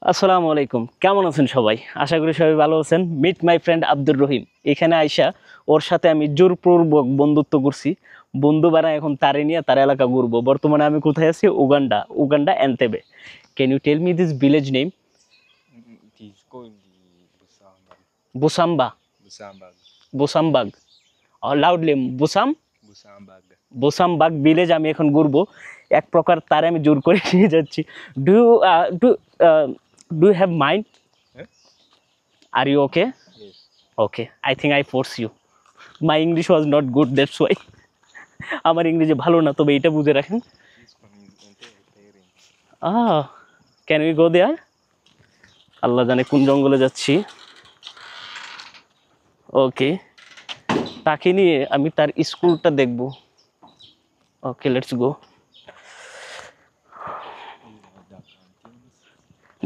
আসসালামু আলাইকুম, কেমন আছেন সবাই? আশা করি সবাই ভালো আছেন। Meet my friend Abdur Rahim. এখানে আইসা ওর সাথে আমি জোরপূর্বক বন্ধুত্ব করছি। বন্ধু বানায় এখন তারে নিয়ে তার এলাকা ঘুরবো। বর্তমানে আমি কোথায় আছি? Uganda Entebbe. Can you tell me this village name? It is called the Busamba, Busambag. Busambag, loudly Busam Busambag. Busambag village আমি এখন ঘুরবো। এক প্রকার তারে আমি জোর করে নিয়ে যাচ্ছি। Do you do do you have mind? Eh? Are you okay? Yes. Okay, I think I force you. My English was not good, that's why. আমার ইংরেজি ভালো না, তবে এটা বুঝে রাখেন। This one is entering. Can we go there? আল্লাহ জানে কোন জঙ্গলে যাচ্ছি। ওকে, তাকে নিয়ে আমি তার স্কুলটা দেখব। Okay, let's go.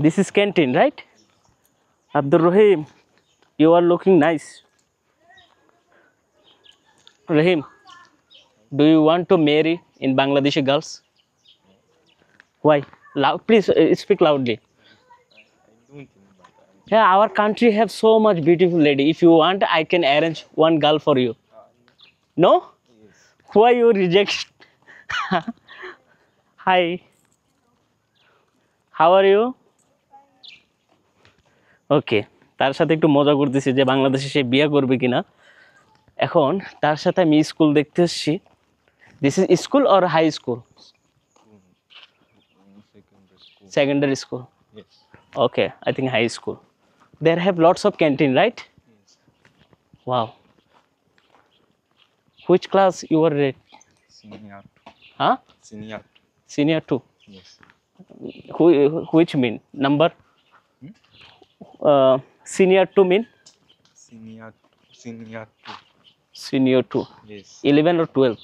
This is canteen, right? Abdur Rahim, you are looking nice. Rahim, do you want to marry in Bangladeshi girls? Why? Please speak loudly. I don't think, but Yeah, our country have so much beautiful lady. If you want, I can arrange one girl for you. No? yes. Why you reject? Hi. How are you? Okay. তার সাথে একটু মজা করতেছি যে বাংলাদেশে সে বিয়ে করবে কিনা। এখন তার সাথে আমি স্কুল দেখতে এসেছি। This is school or high school? Secondary school. Secondary school. Yes. Okay, I think high school. There have lots of canteen, right? Yes. Wow. Which class you were at? Senior. Huh? Senior. Senior 2. Yes. Which mean number? Hmm? Senior 2 mean? Senior. Senior two. Senior 2. Yes. 11 or 12?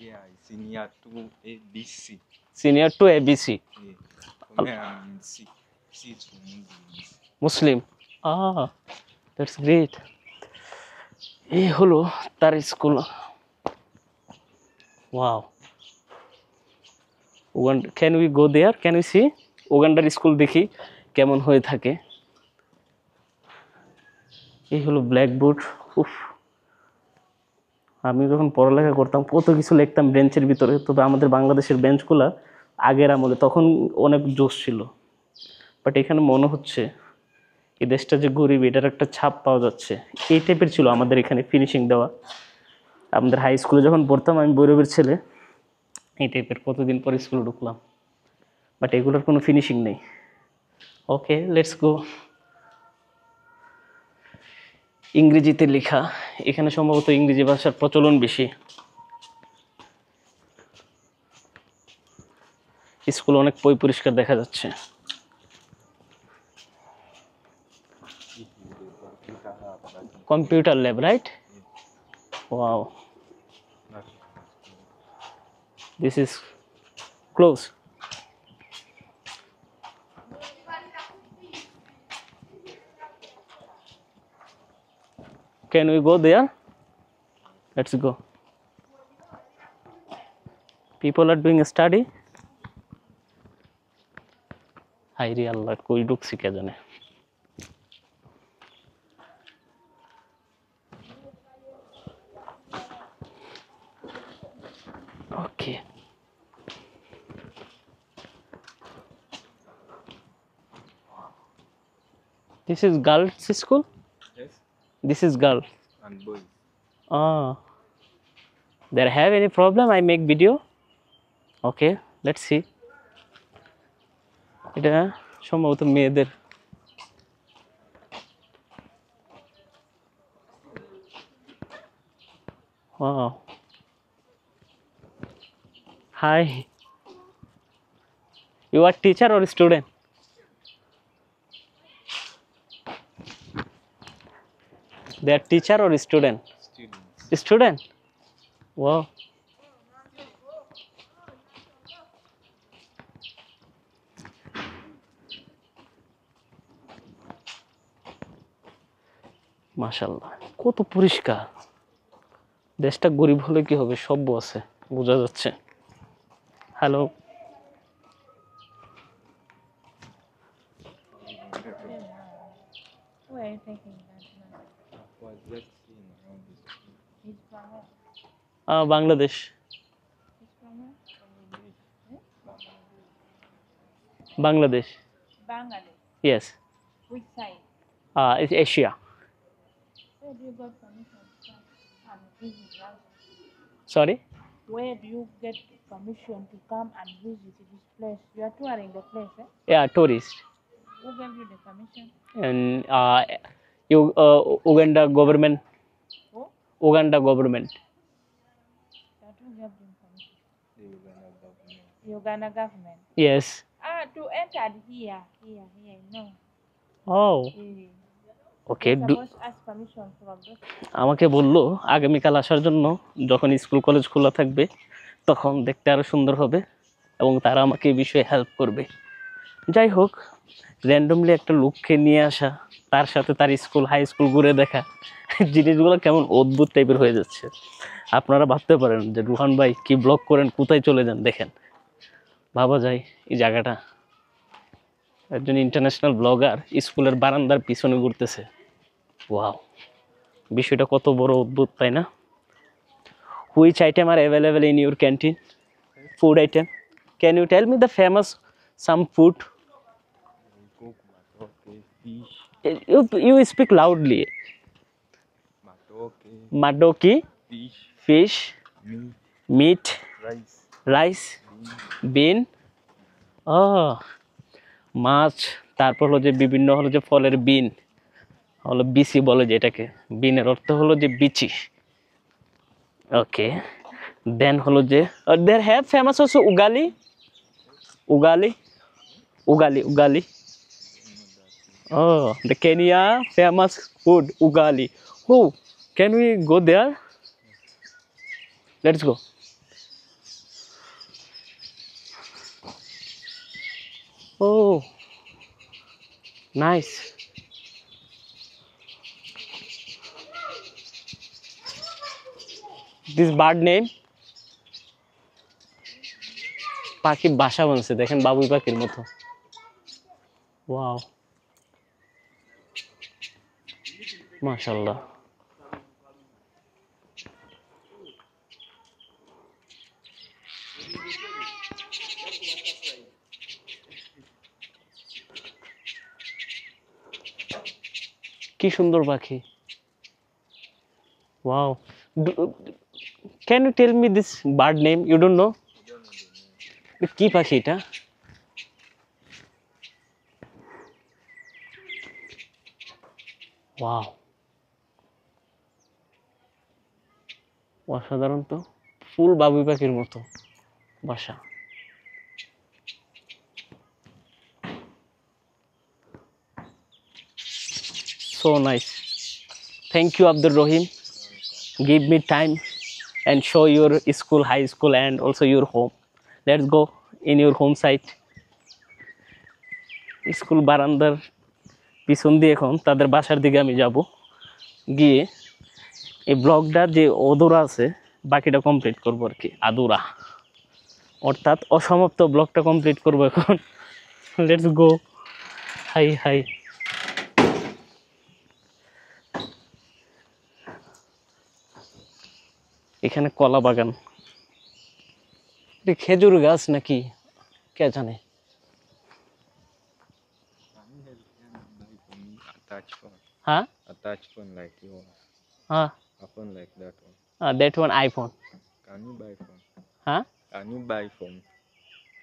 Yeah. Senior two ABC. Senior 2 ABC. Yeah. For me, I'm C. C is for Muslims. Muslim. That's great. এই হলো তার school. Wow. Can we go there? Can we see? উগান্ডার school দেখি কেমন হয়ে থাকে। এই হলো ব্ল্যাকবোর্ড। উফ, আমি যখন পড়ালেখা করতাম কত কিছু লিখতাম বেঞ্চের ভিতরে। তবে আমাদের বাংলাদেশের বেঞ্চগুলো আগের আমলে তখন অনেক জোশ ছিল। বাট এখানে মনে হচ্ছে এই দেশটা যে গরিব এটার একটা ছাপ পাওয়া যাচ্ছে। এই টাইপের ছিল আমাদের এখানে ফিনিশিং দেওয়া। আমাদের হাই স্কুলে যখন পড়তাম, আমি বৈরবের ছেলে, এই টাইপের। কতদিন পর স্কুলে ঢুকলাম, বাট এগুলোর কোনো ফিনিশিং নেই। ওকে, লেটস গো। ইংরেজিতে লেখা, এখানে সম্ভবত ইংরেজি ভাষার প্রচলন বেশি। স্কুল অনেক পরিষ্কার দেখা যাচ্ছে। Computer lab, right? Wow, this is close. Can we go there? Let's go. People are doing a study. হাইরে আল্লাহ, কই ঢুকছি কে জানে। Okay. This is girls school? Yes. This is girl. And boys. There have any problem? I make video. Okay, let's see. এটা সম্ভবত মেয়েদের। Wow. Hi. You are teacher or student? They are teacher or student? Students. Student. Wow. মাশাআল্লাহ, কত পরিষ্কার। দেশটা গরিব হলে কি হবে, সভ্য আছে, বোঝা যাচ্ছে। Hello, Where are you taking that now? I was just seeing around the school. He's from where? Bangladesh He's from where? Bangladesh Bangladesh. yes Which side? it's Asia Where do you got permission to come and visit us? sorry Where do you get permission to come and visit this place? You are touring the place, eh? yeah tourist Who gave you the permission? and Uganda government Who? Uganda government That who gave them permission? The Uganda government. Uganda government. yes To enter here. No. oh Eh, okay You're supposed to ask permission from those. আমাকে বললো আগামীকাল আসার জন্য যখন school college খোলা থাকবে তখন দেখতে আরো সুন্দর হবে এবং তারা আমাকে এই বিষয়ে হেল্প করবে যাই হোক র্যান্ডমলি একটা লোককে নিয়ে আসা তার সাথে তার স্কুল হাই স্কুল ঘুরে দেখা জিনিসগুলো কেমন অদ্ভুত টাইপের হয়ে যাচ্ছে আপনারা ভাবতে পারেন যে রুহান ভাই কি ব্লগ করেন কোথায় চলে যান দেখেন ভাবা যায় এই জায়গাটা একজন ইন্টারন্যাশনাল ব্লগার স্কুলের বারান্দার পিছনে ঘুরতেছে ওয়াও বিষয়টা কত বড় অদ্ভুত তাই না which item are available in your canteen food item can you tell me the famous some food Cook, matoke, fish, you speak loudly matoke, madoki fish, fish meat, meat rice, rice bean, bean মাছ তারপর হলো যে বিভিন্ন হলো যে ফলের বিন হলো বিচি বলে যেটাকে বিনের অর্থ হলো যে বিচি ওকে দেন হলো যে there have famous also ugali ugali ugali ugali oh the Kenya famous food ugali who can we go there let's go oh nice this bird name পাখির বাসা বানছে দেখেন বাবুই পাখির মতো ওয়াও মাশাআল্লাহ কি সুন্দর পাখি wow can you tell me this bird name you don't know কি পাখি এটা ওয়াও অসাধারণ তো ফুল বাবুই পাখির মতো বাসা so nice thank you Abdul Rahim give me time and show your school high school and also your home let's go in your home site school বারান্দার পিছন দিয়ে এখন তাদের বাসার দিকে আমি যাব গিয়ে এই ব্লগটা যে অধুরা আছে বাকিটা কমপ্লিট করবো আর কি আধুরা অর্থাৎ অসমাপ্ত ব্লগটা কমপ্লিট করবো এখন লেটস গো হাই হাই এখানে কলা বাগান এটা খেজুর গাছ নাকি কে জানে attach phone. হ্যাঁ Attach phone like yours. হ্যাঁ A phone like that one. that one iPhone Can you buy phone? huh Can you buy phone?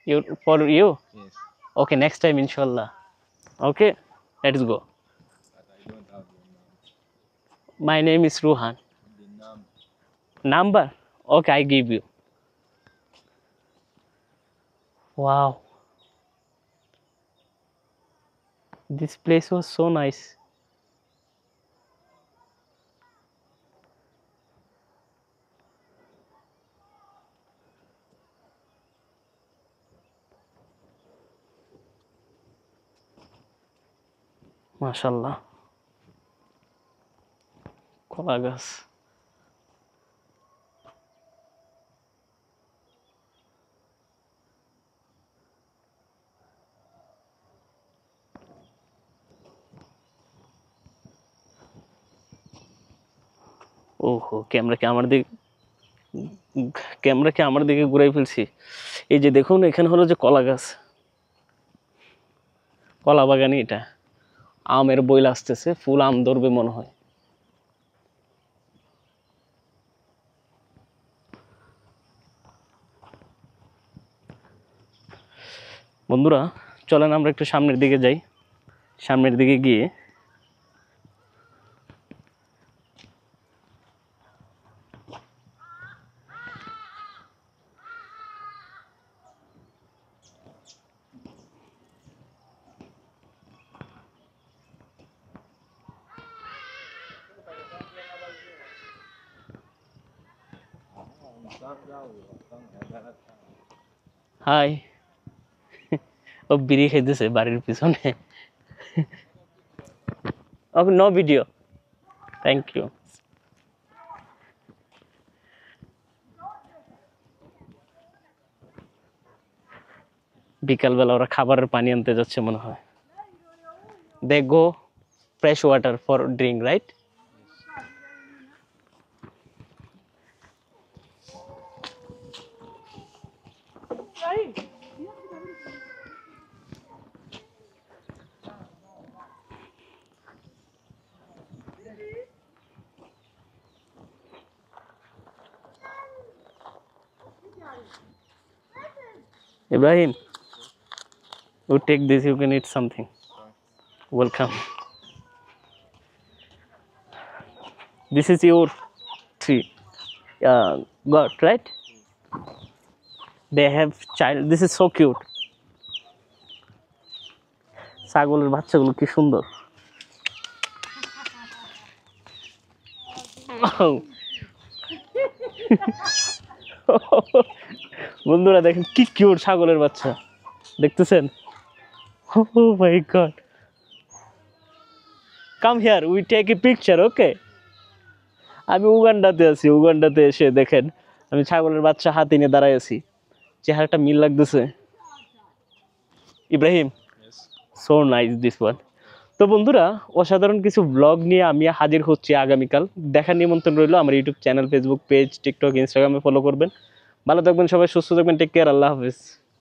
you for you Yes. okay next time inshallah okay let's go But I don't have your number. my name is Ruhan The number. number okay I give you wow this place was so nice মাশাআল্লাহ কলা গাছ ওহো, ক্যামেরাকে আমার দিকে ঘুরাই ফেলছি। এই যে দেখুন, এখানে হলো যে কলা গাছ, কলা বাগানি, এটা আমের বইল আসতেছে, ফুল আম ধরবে মনে হয়। বন্ধুরা চলেন আমরা একটু সামনের দিকে যাই। সামনের দিকে গিয়ে হাই, ও বিড়ি খাইতেছে বাড়ির পিছনে। Okay, no video, thank you. বিকালবেলা ওরা খাবারের পানি আনতে যাচ্ছে মনে হয়। They go fresh water for drink, right? Ibrahim, you take this, you can eat something. Welcome. This is your tree. God, right? They have child. This is so cute. ছাগলের বাচ্চাগুলো কি সুন্দর। বন্ধুরা দেখেন কি কিউট ছাগলের বাচ্চা, দেখতেছেন? Oh my God. Come here, we take a picture, okay? আমি উগান্ডাতে আছি, উগান্ডাতে এসে দেখেন আমি ছাগলের বাচ্চা হাতে নিয়ে দাঁড়ায় আছি, চেহারাটা মিল লাগতেছে। Ibrahim, so nice this one. তো বন্ধুরা, অসাধারণ কিছু ব্লগ নিয়ে আমি হাজির হচ্ছি আগামীকাল। দেখার নিমন্ত্রণ রইল। আমার YouTube channel, Facebook page, TikTok, ইনস্টাগ্রামে ফলো করবেন। ভালো থাকবেন সবাই, সুস্থ থাকবেন, টেক কেয়ার, আল্লাহ হাফিজ।